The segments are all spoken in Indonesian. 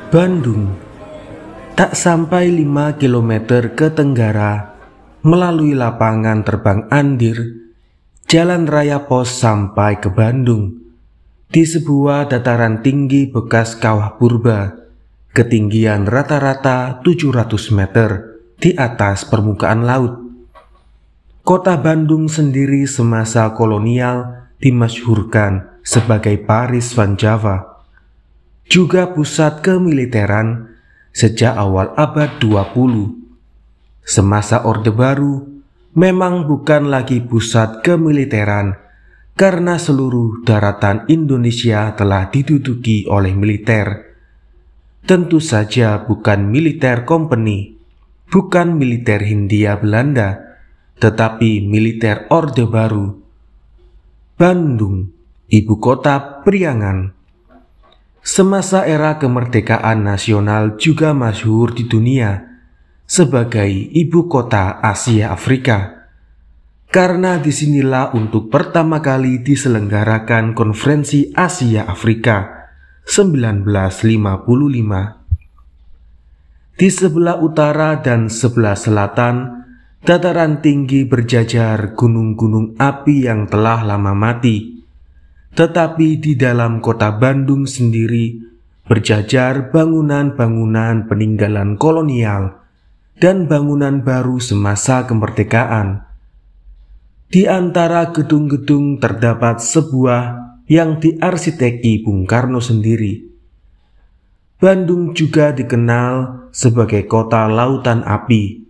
Bandung, tak sampai 5 km ke tenggara, melalui lapangan terbang Andir, jalan raya pos sampai ke Bandung, di sebuah dataran tinggi bekas kawah purba, ketinggian rata-rata 700 meter di atas permukaan laut. Kota Bandung sendiri semasa kolonial dimasyhurkan sebagai Paris Van Java, juga pusat kemiliteran sejak awal abad 20. Semasa Orde Baru memang bukan lagi pusat kemiliteran karena seluruh daratan Indonesia telah diduduki oleh militer. Tentu saja bukan militer company, bukan militer Hindia Belanda, tetapi militer Orde Baru. Bandung, ibu kota Priangan. Semasa era kemerdekaan nasional juga masyhur di dunia sebagai ibu kota Asia Afrika, karena disinilah untuk pertama kali diselenggarakan Konferensi Asia Afrika 1955. Di sebelah utara dan sebelah selatan, dataran tinggi berjajar gunung-gunung api yang telah lama mati. Tetapi di dalam kota Bandung sendiri berjajar bangunan-bangunan peninggalan kolonial dan bangunan baru semasa kemerdekaan. Di antara gedung-gedung terdapat sebuah yang diarsiteki Bung Karno sendiri. Bandung juga dikenal sebagai kota lautan api,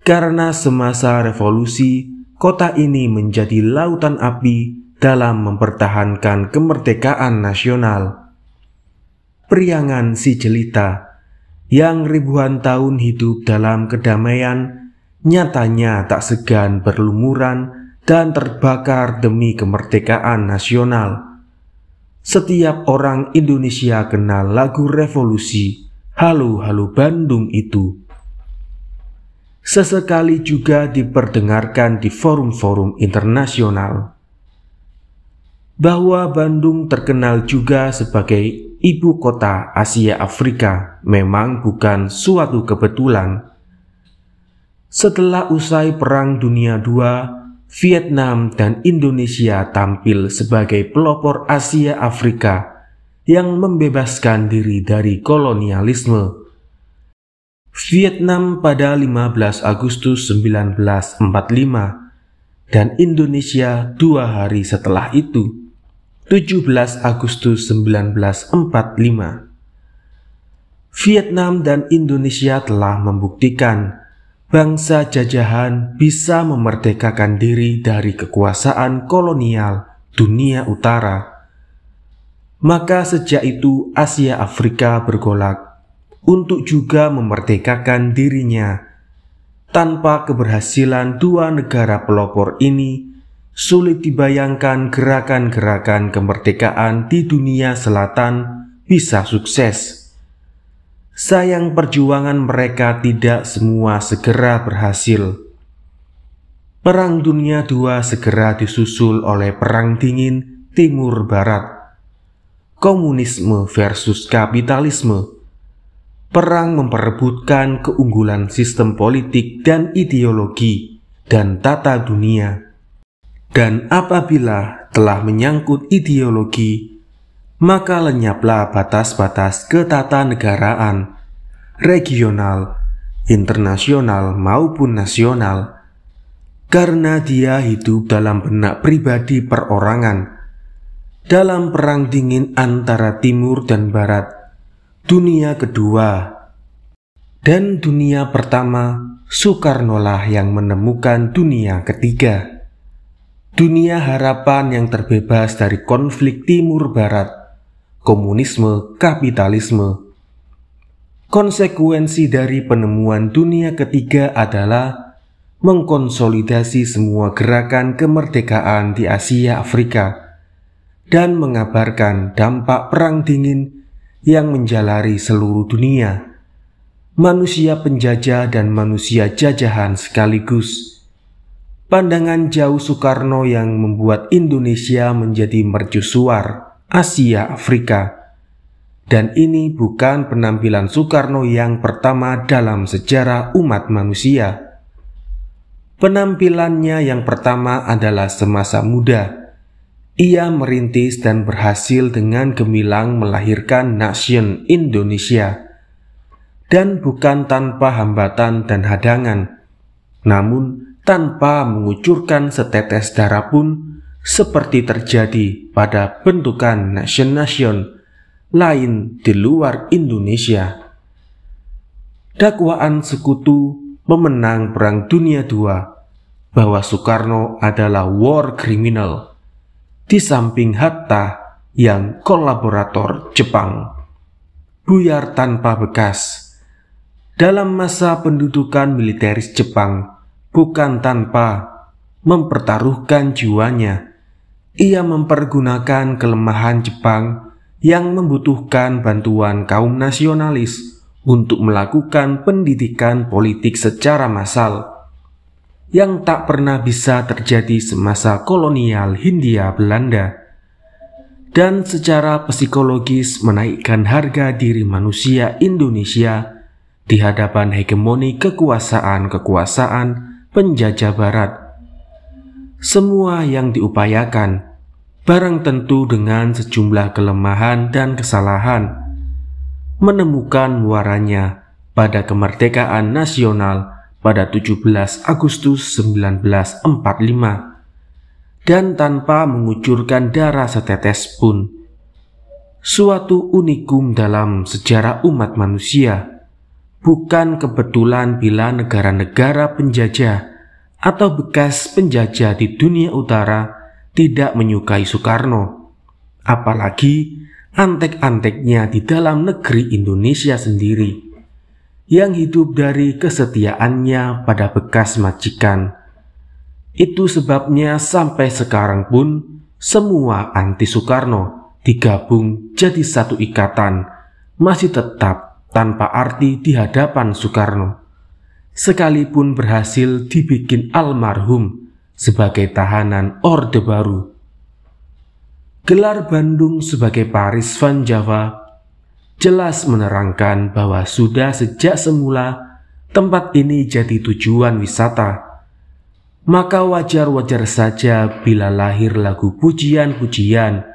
karena semasa revolusi kota ini menjadi lautan api dalam mempertahankan kemerdekaan nasional. Priangan si jelita yang ribuan tahun hidup dalam kedamaian nyatanya tak segan berlumuran dan terbakar demi kemerdekaan nasional. Setiap orang Indonesia kenal lagu revolusi Halo Halo Bandung itu. Sesekali juga diperdengarkan di forum-forum internasional. Bahwa Bandung terkenal juga sebagai ibu kota Asia Afrika memang bukan suatu kebetulan. Setelah usai Perang Dunia II, Vietnam dan Indonesia tampil sebagai pelopor Asia Afrika yang membebaskan diri dari kolonialisme. Vietnam pada 15 Agustus 1945 dan Indonesia 2 hari setelah itu, 17 Agustus 1945. Vietnam dan Indonesia telah membuktikan bangsa jajahan bisa memerdekakan diri dari kekuasaan kolonial dunia utara. Maka sejak itu Asia Afrika bergolak untuk juga memerdekakan dirinya. Tanpa keberhasilan dua negara pelopor ini, sulit dibayangkan gerakan-gerakan kemerdekaan di dunia selatan bisa sukses. Sayang perjuangan mereka tidak semua segera berhasil. Perang Dunia II segera disusul oleh Perang Dingin Timur Barat. Komunisme versus kapitalisme. Perang memperebutkan keunggulan sistem politik dan ideologi dan tata dunia. Dan apabila telah menyangkut ideologi, maka lenyaplah batas-batas ketatanegaraan, regional, internasional maupun nasional, karena dia hidup dalam benak pribadi perorangan. Dalam Perang Dingin antara Timur dan Barat, Dunia Kedua dan Dunia Pertama, Soekarnolah yang menemukan Dunia Ketiga. Dunia harapan yang terbebas dari konflik Timur Barat, komunisme, kapitalisme. Konsekuensi dari penemuan Dunia Ketiga adalah mengkonsolidasi semua gerakan kemerdekaan di Asia Afrika dan mengabarkan dampak Perang Dingin yang menjalari seluruh dunia. Manusia penjajah dan manusia jajahan sekaligus. Pandangan jauh Soekarno yang membuat Indonesia menjadi mercusuar Asia Afrika. Dan ini bukan penampilan Soekarno yang pertama dalam sejarah umat manusia. Penampilannya yang pertama adalah semasa muda. Ia merintis dan berhasil dengan gemilang melahirkan nation Indonesia. Dan bukan tanpa hambatan dan hadangan, namun tanpa mengucurkan setetes darah pun, seperti terjadi pada bentukan nation-nation lain di luar Indonesia. Dakwaan sekutu pemenang Perang Dunia II bahwa Soekarno adalah war criminal, di samping Hatta yang kolaborator Jepang, buyar tanpa bekas. Dalam masa pendudukan militeris Jepang, bukan tanpa mempertaruhkan jiwanya, ia mempergunakan kelemahan Jepang yang membutuhkan bantuan kaum nasionalis untuk melakukan pendidikan politik secara massal yang tak pernah bisa terjadi semasa kolonial Hindia Belanda, dan secara psikologis menaikkan harga diri manusia Indonesia di hadapan hegemoni kekuasaan-kekuasaan penjajah Barat. Semua yang diupayakan barang tentu dengan sejumlah kelemahan dan kesalahan, menemukan muaranya pada kemerdekaan nasional pada 17 Agustus 1945, dan tanpa mengucurkan darah setetes pun. Suatu unikum dalam sejarah umat manusia, bukan kebetulan bila negara-negara penjajah atau bekas penjajah di dunia utara tidak menyukai Soekarno, apalagi antek-anteknya di dalam negeri Indonesia sendiri, yang hidup dari kesetiaannya pada bekas majikan. Itu sebabnya sampai sekarang pun semua anti Soekarno digabung jadi satu ikatan, masih tetap tanpa arti di hadapan Soekarno, sekalipun berhasil dibikin almarhum sebagai tahanan Orde Baru. Gelar Bandung sebagai Paris Van Java jelas menerangkan bahwa sudah sejak semula tempat ini jadi tujuan wisata. Maka wajar-wajar saja bila lahir lagu pujian-pujian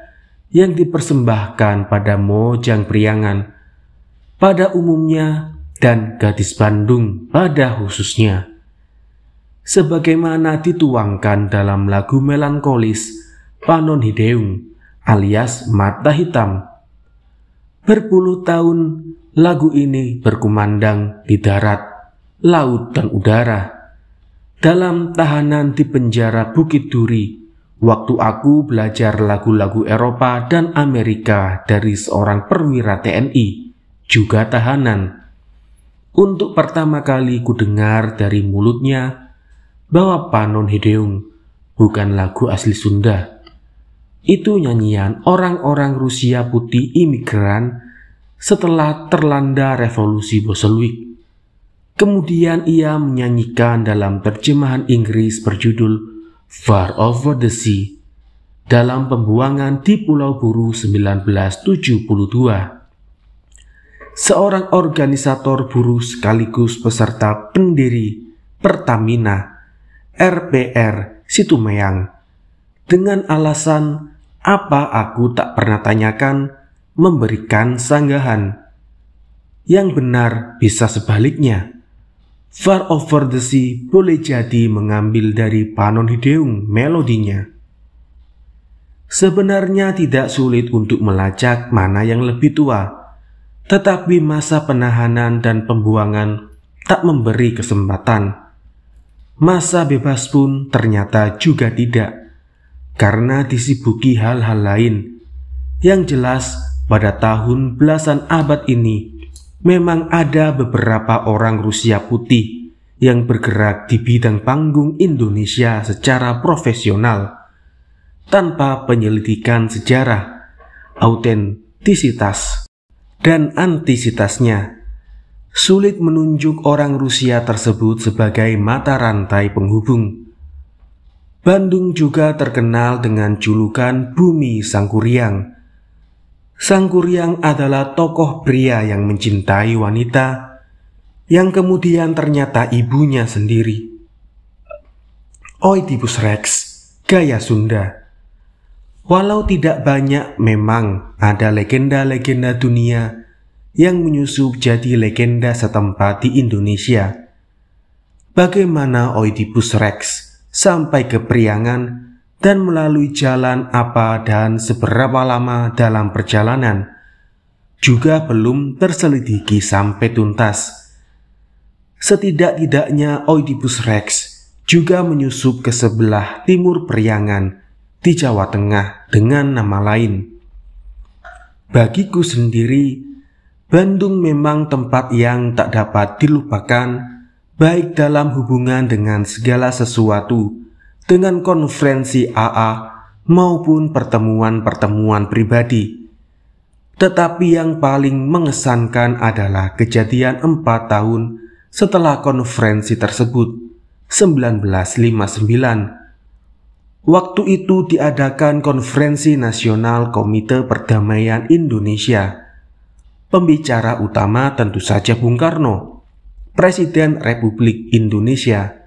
yang dipersembahkan pada Mojang Priangan pada umumnya dan gadis Bandung pada khususnya, sebagaimana dituangkan dalam lagu melankolis Panon Hideung alias Mata Hitam. Berpuluh tahun lagu ini berkumandang di darat, laut, dan udara. Dalam tahanan di penjara Bukit Duri, waktu aku belajar lagu-lagu Eropa dan Amerika dari seorang perwira TNI, juga tahanan. Untuk pertama kali ku dengar dari mulutnya bahwa Panon Hideung bukan lagu asli Sunda. Itu nyanyian orang-orang Rusia putih imigran setelah terlanda revolusi Bolshevik. Kemudian ia menyanyikan dalam terjemahan Inggris berjudul Far Over the Sea dalam pembuangan di Pulau Buru 1972. Seorang organisator buruh sekaligus peserta pendiri Pertamina RPR Situmayang, dengan alasan apa aku tak pernah tanyakan, memberikan sanggahan. Yang benar bisa sebaliknya. Far Over the Sea boleh jadi mengambil dari Panon Hideung melodinya. Sebenarnya tidak sulit untuk melacak mana yang lebih tua, tetapi masa penahanan dan pembuangan tak memberi kesempatan. Masa bebas pun ternyata juga tidak, karena disibuki hal-hal lain. Yang jelas, pada tahun belasan abad ini, memang ada beberapa orang Rusia putih yang bergerak di bidang panggung Indonesia secara profesional, tanpa penyelidikan sejarah, autentisitas, dan antisitasnya. Sulit menunjuk orang Rusia tersebut sebagai mata rantai penghubung. Bandung juga terkenal dengan julukan Bumi Sangkuriang. Sang Kuryang adalah tokoh pria yang mencintai wanita, yang kemudian ternyata ibunya sendiri. Oedipus Rex, gaya Sunda. Walau tidak banyak, memang ada legenda-legenda dunia yang menyusup jadi legenda setempat di Indonesia. Bagaimana Oedipus Rex sampai ke Priangan dan melalui jalan apa dan seberapa lama dalam perjalanan juga belum terselidiki sampai tuntas. Setidak-tidaknya Oedipus Rex juga menyusup ke sebelah timur Priangan di Jawa Tengah dengan nama lain. Bagiku sendiri, Bandung memang tempat yang tak dapat dilupakan, baik dalam hubungan dengan segala sesuatu, dengan konferensi AA maupun pertemuan-pertemuan pribadi. Tetapi yang paling mengesankan adalah kejadian 4 tahun setelah konferensi tersebut, 1959. Waktu itu diadakan Konferensi Nasional Komite Perdamaian Indonesia. Pembicara utama tentu saja Bung Karno, Presiden Republik Indonesia.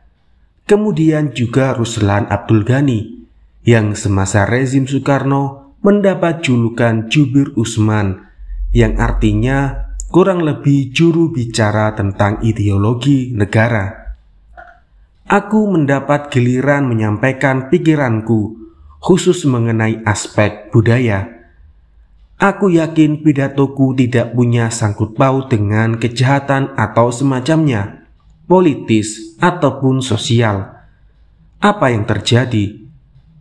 Kemudian juga Ruslan Abdul Ghani, yang semasa rezim Soekarno mendapat julukan Jubir Usman, yang artinya kurang lebih juru bicara tentang ideologi negara. Aku mendapat giliran menyampaikan pikiranku, khusus mengenai aspek budaya. Aku yakin pidatoku tidak punya sangkut paut dengan kejahatan atau semacamnya, politis ataupun sosial. Apa yang terjadi?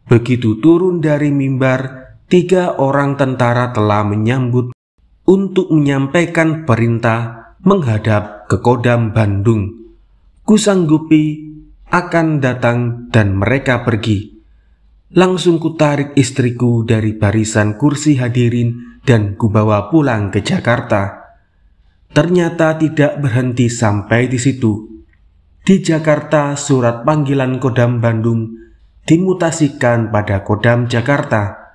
Begitu turun dari mimbar, 3 orang tentara telah menyambut untuk menyampaikan perintah menghadap ke Kodam Bandung. Kusanggupi akan datang dan mereka pergi. Langsung kutarik istriku dari barisan kursi hadirin dan kubawa pulang ke Jakarta. Ternyata tidak berhenti sampai di situ. Di Jakarta, surat panggilan Kodam Bandung dimutasikan pada Kodam Jakarta.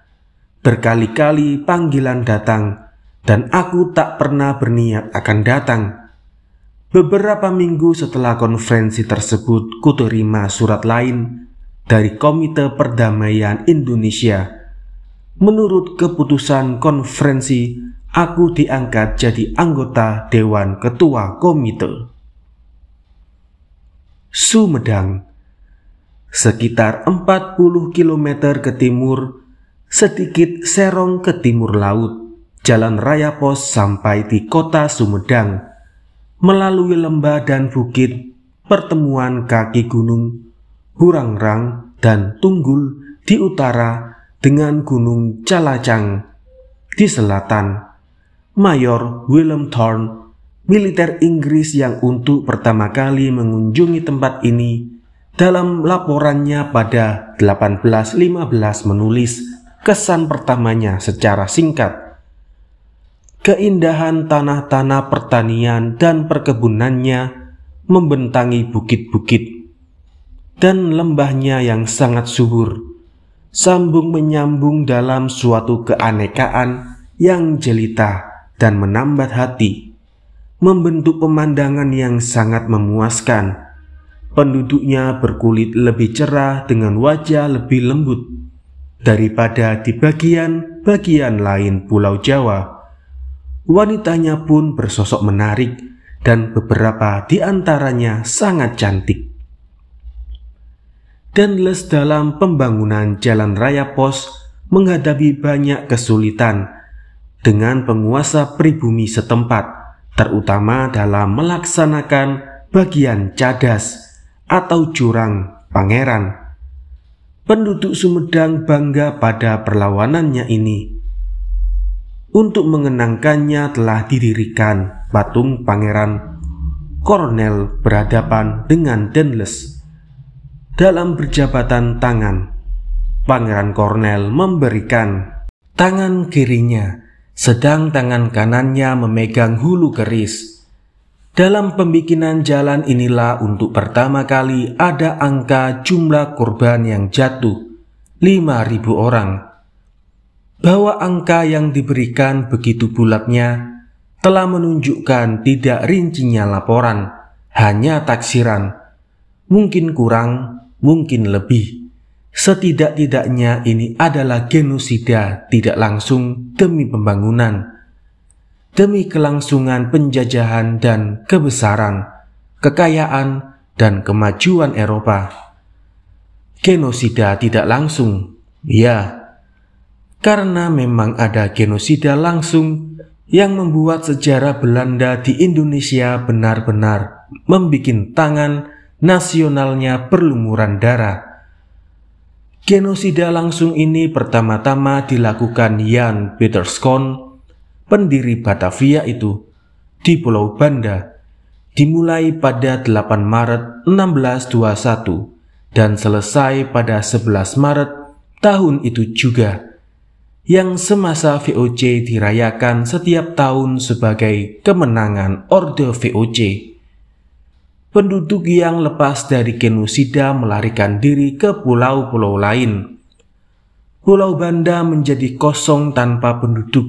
Berkali-kali panggilan datang, dan aku tak pernah berniat akan datang. Beberapa minggu setelah konferensi tersebut, kuterima surat lain dari Komite Perdamaian Indonesia. Menurut keputusan konferensi, aku diangkat jadi anggota Dewan Ketua Komite. Sumedang, sekitar 40 km ke timur, sedikit serong ke timur laut, jalan raya pos sampai di kota Sumedang, melalui lembah dan bukit, pertemuan kaki gunung Burangrang dan Tunggul di utara dengan Gunung Calacang di selatan. Mayor William Thorne, militer Inggris yang untuk pertama kali mengunjungi tempat ini, dalam laporannya pada 1815 menulis kesan pertamanya secara singkat. Keindahan tanah-tanah pertanian dan perkebunannya membentangi bukit-bukit dan lembahnya yang sangat subur, sambung menyambung dalam suatu keanekaan yang jelita dan menambat hati, membentuk pemandangan yang sangat memuaskan. Penduduknya berkulit lebih cerah dengan wajah lebih lembut daripada di bagian-bagian lain Pulau Jawa. Wanitanya pun bersosok menarik dan beberapa di antaranya sangat cantik. Dendles dalam pembangunan jalan raya pos menghadapi banyak kesulitan dengan penguasa pribumi setempat, terutama dalam melaksanakan bagian cadas atau jurang pangeran. Penduduk Sumedang bangga pada perlawanannya ini. Untuk mengenangkannya telah didirikan patung Pangeran Kornel berhadapan dengan Dendles. Dalam berjabatan tangan, Pangeran Kornel memberikan tangan kirinya, sedang tangan kanannya memegang hulu keris. Dalam pembikinan jalan inilah untuk pertama kali ada angka jumlah korban yang jatuh, 5.000 orang. bahwa angka yang diberikan begitu bulatnya telah menunjukkan tidak rincinya laporan, hanya taksiran. Mungkin kurang, mungkin lebih. Setidak-tidaknya ini adalah genosida tidak langsung demi pembangunan, demi kelangsungan penjajahan dan kebesaran, kekayaan, dan kemajuan Eropa. Genosida tidak langsung, ya, karena memang ada genosida langsung yang membuat sejarah Belanda di Indonesia benar-benar membikin tangan nasionalnya berlumuran darah. Genosida langsung ini pertama-tama dilakukan Jan Pieterszoon, pendiri Batavia itu, di Pulau Banda, dimulai pada 8 Maret 1621 dan selesai pada 11 Maret tahun itu juga, yang semasa VOC dirayakan setiap tahun sebagai kemenangan Orde VOC. Penduduk yang lepas dari genosida melarikan diri ke pulau-pulau lain. Pulau Banda menjadi kosong tanpa penduduk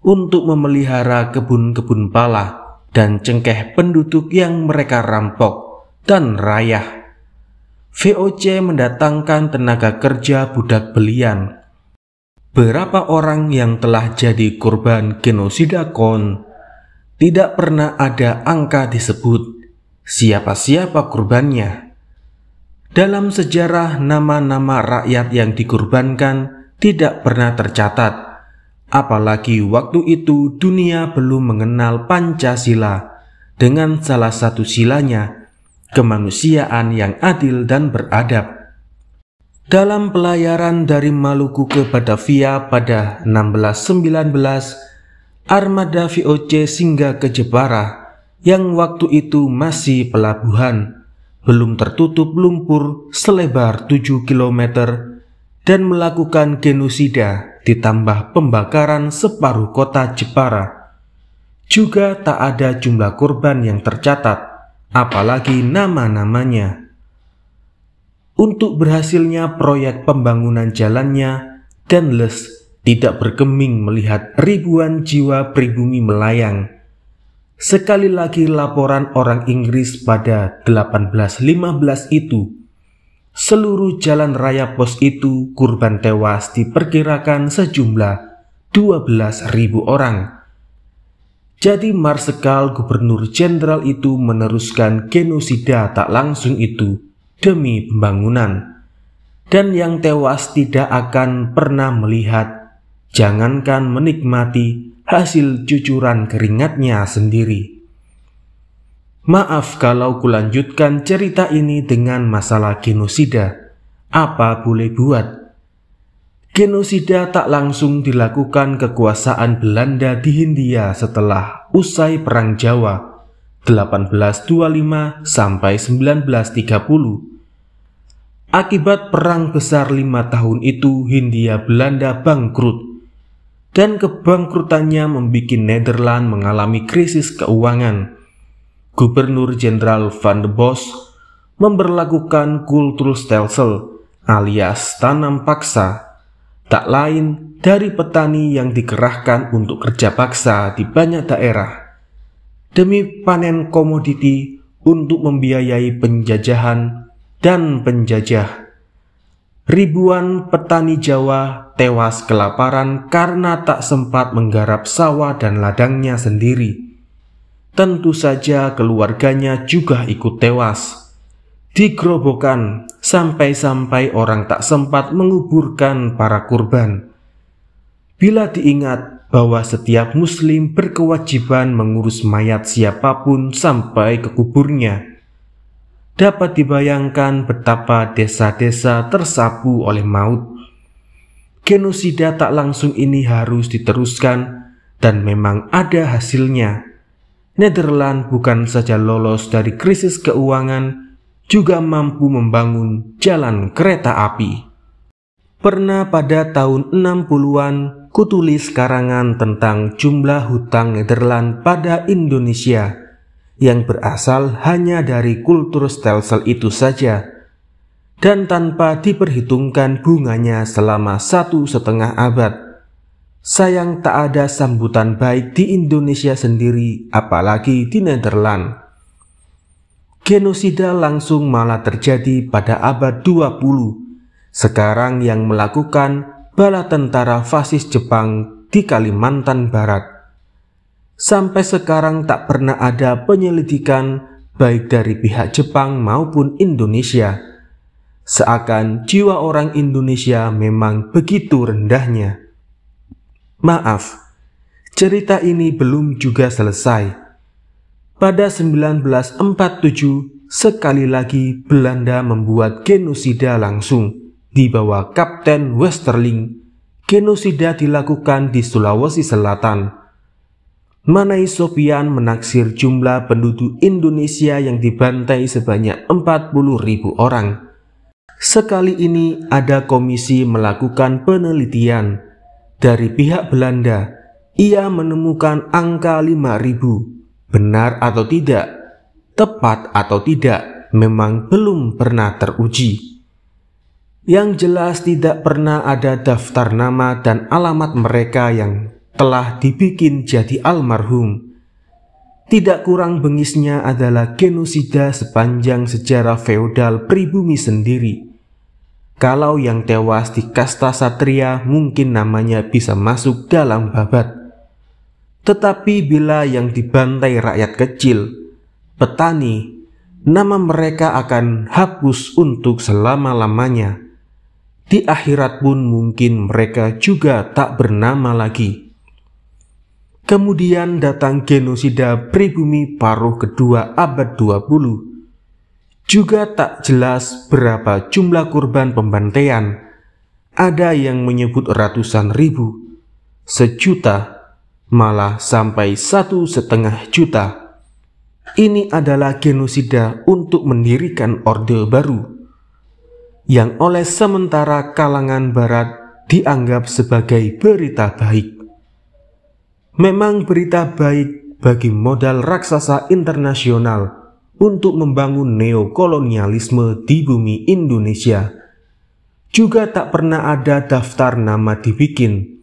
untuk memelihara kebun-kebun pala dan cengkeh penduduk yang mereka rampok dan rayah. VOC mendatangkan tenaga kerja budak belian. Berapa orang yang telah jadi korban genosida KON? Tidak pernah ada angka disebut siapa-siapa korbannya. Dalam sejarah, nama-nama rakyat yang dikorbankan tidak pernah tercatat, apalagi waktu itu dunia belum mengenal Pancasila dengan salah satu silanya, kemanusiaan yang adil dan beradab. Dalam pelayaran dari Maluku ke Batavia pada 1619, armada VOC singgah ke Jepara yang waktu itu masih pelabuhan, belum tertutup lumpur selebar 7 km dan melakukan genosida ditambah pembakaran separuh kota Jepara. Juga tak ada jumlah korban yang tercatat, apalagi nama-namanya. Untuk berhasilnya proyek pembangunan jalannya, Daendels tidak bergeming melihat ribuan jiwa pribumi melayang. Sekali lagi laporan orang Inggris pada 1815 itu, seluruh jalan raya pos itu korban tewas diperkirakan sejumlah 12.000 orang. Jadi Marsekal Gubernur Jenderal itu meneruskan genosida tak langsung itu demi pembangunan. Dan yang tewas tidak akan pernah melihat, jangankan menikmati hasil cucuran keringatnya sendiri. Maaf kalau kulanjutkan cerita ini dengan masalah genosida. Apa boleh buat? Genosida tak langsung dilakukan kekuasaan Belanda di Hindia setelah usai Perang Jawa 1825 sampai 1930. Akibat Perang Besar 5 tahun itu Hindia Belanda bangkrut, dan kebangkrutannya membuat Nederland mengalami krisis keuangan. Gubernur Jenderal Van de Bos memberlakukan kulturstelsel alias tanam paksa, tak lain dari petani yang dikerahkan untuk kerja paksa di banyak daerah demi panen komoditi untuk membiayai penjajahan dan penjajah. Ribuan petani Jawa tewas kelaparan karena tak sempat menggarap sawah dan ladangnya sendiri. Tentu saja keluarganya juga ikut tewas, digerobokan sampai-sampai orang tak sempat menguburkan para korban. Bila diingat bahwa setiap muslim berkewajiban mengurus mayat siapapun sampai ke kuburnya, dapat dibayangkan betapa desa-desa tersapu oleh maut. Genosida tak langsung ini harus diteruskan dan memang ada hasilnya. Nederland bukan saja lolos dari krisis keuangan, juga mampu membangun jalan kereta api. Pernah pada tahun 60-an kutulis karangan tentang jumlah hutang Nederland pada Indonesia yang berasal hanya dari kulturstelsel itu saja, dan tanpa diperhitungkan bunganya selama 1,5 abad. Sayang tak ada sambutan baik di Indonesia sendiri, apalagi di Nederland. Genosida langsung malah terjadi pada abad 20. Sekarang yang melakukan bala tentara fasis Jepang di Kalimantan Barat. Sampai sekarang tak pernah ada penyelidikan baik dari pihak Jepang maupun Indonesia. Seakan jiwa orang Indonesia memang begitu rendahnya. Maaf, cerita ini belum juga selesai. Pada 1947, sekali lagi Belanda membuat genosida langsung di bawah Kapten Westerling. Genosida dilakukan di Sulawesi Selatan. Manai Sopian menaksir jumlah penduduk Indonesia yang dibantai sebanyak 40.000 orang. Sekali ini ada komisi melakukan penelitian. Dari pihak Belanda, ia menemukan angka 5.000. Benar atau tidak, tepat atau tidak, memang belum pernah teruji. Yang jelas tidak pernah ada daftar nama dan alamat mereka yang telah dibikin jadi almarhum. Tidak kurang bengisnya adalah genosida sepanjang sejarah feodal pribumi sendiri. Kalau yang tewas di kasta satria mungkin namanya bisa masuk dalam babat. Tetapi bila yang dibantai rakyat kecil, petani, nama mereka akan hapus untuk selama-lamanya. Di akhirat pun mungkin mereka juga tak bernama lagi. Kemudian datang genosida pribumi paruh kedua abad 20. Juga tak jelas berapa jumlah korban pembantaian. Ada yang menyebut ratusan ribu, sejuta, malah sampai 1,5 juta. Ini adalah genosida untuk mendirikan Orde Baru, yang oleh sementara kalangan Barat dianggap sebagai berita baik. Memang berita baik bagi modal raksasa internasional untuk membangun neokolonialisme di bumi Indonesia. Juga tak pernah ada daftar nama dibikin.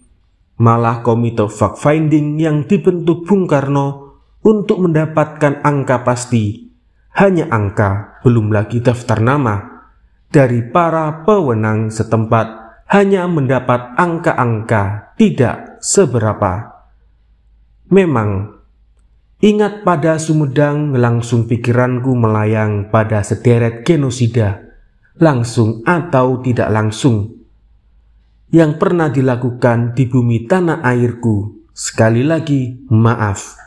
Malah komite fact-finding yang dibentuk Bung Karno untuk mendapatkan angka pasti, hanya angka, belum lagi daftar nama, dari para pewenang setempat hanya mendapat angka-angka tidak seberapa. Memang, ingat pada Sumedang langsung pikiranku melayang pada sederet genosida, langsung atau tidak langsung, yang pernah dilakukan di bumi tanah airku. Sekali lagi, maaf.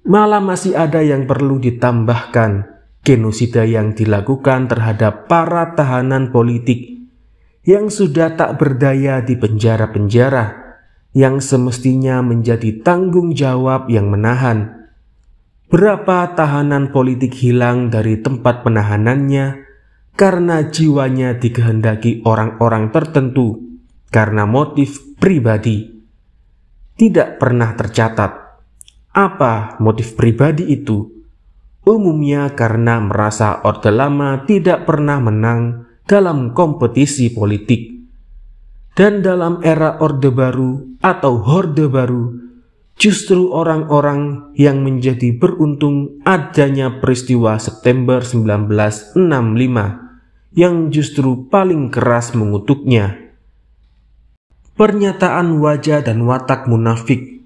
Malah masih ada yang perlu ditambahkan, genosida yang dilakukan terhadap para tahanan politik yang sudah tak berdaya di penjara-penjara, yang semestinya menjadi tanggung jawab yang menahan. Berapa tahanan politik hilang dari tempat penahanannya karena jiwanya dikehendaki orang-orang tertentu karena motif pribadi. Tidak pernah tercatat apa motif pribadi itu. Umumnya karena merasa Orde Lama tidak pernah menang dalam kompetisi politik. Dan dalam era Orde Baru atau Horde Baru, justru orang-orang yang menjadi beruntung adanya peristiwa September 1965 yang justru paling keras mengutuknya. Pernyataan wajah dan watak munafik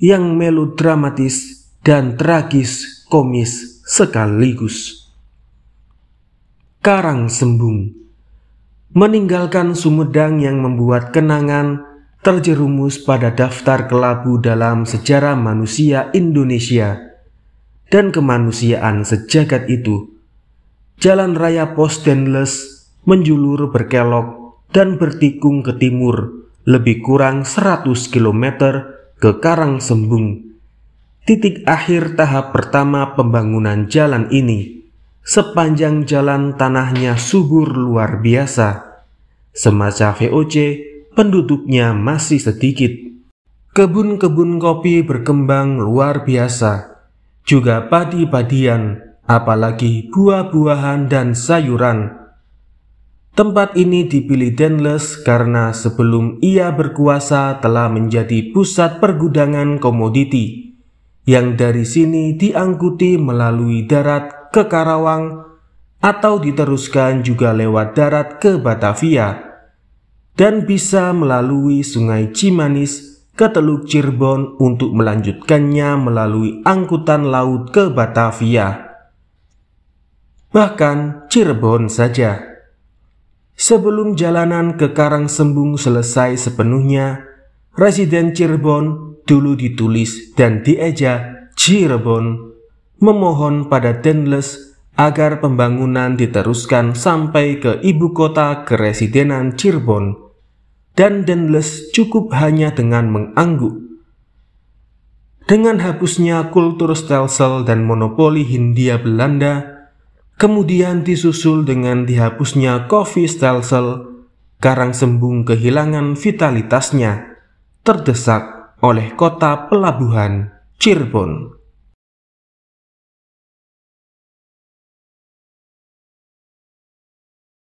yang melodramatis dan tragis komis sekaligus. Karang Sembung meninggalkan Sumedang yang membuat kenangan terjerumus pada daftar kelabu dalam sejarah manusia Indonesia dan kemanusiaan sejagat itu. Jalan raya Pos Denles menjulur berkelok dan bertikung ke timur lebih kurang 100 km ke Karang Sembung. Titik akhir tahap pertama pembangunan jalan ini. Sepanjang jalan tanahnya subur luar biasa. Semasa VOC, penduduknya masih sedikit. Kebun-kebun kopi berkembang luar biasa. Juga padi-padian, apalagi buah-buahan dan sayuran. Tempat ini dipilih Dendles karena sebelum ia berkuasa telah menjadi pusat pergudangan komoditi, yang dari sini diangkuti melalui darat ke Karawang atau diteruskan juga lewat darat ke Batavia, dan bisa melalui Sungai Cimanis ke Teluk Cirebon untuk melanjutkannya melalui angkutan laut ke Batavia. Bahkan Cirebon saja. Sebelum jalanan ke Karangsembung selesai sepenuhnya, residen Cirebon dulu ditulis dan dieja Cirebon, memohon pada Dendles agar pembangunan diteruskan sampai ke ibu kota keresidenan Cirebon, dan Dendles cukup hanya dengan mengangguk. Dengan hapusnya kultur stelsel dan monopoli Hindia Belanda, kemudian disusul dengan dihapusnya kopi stelsel, Karangsembung kehilangan vitalitasnya, terdesak oleh kota pelabuhan Cirebon.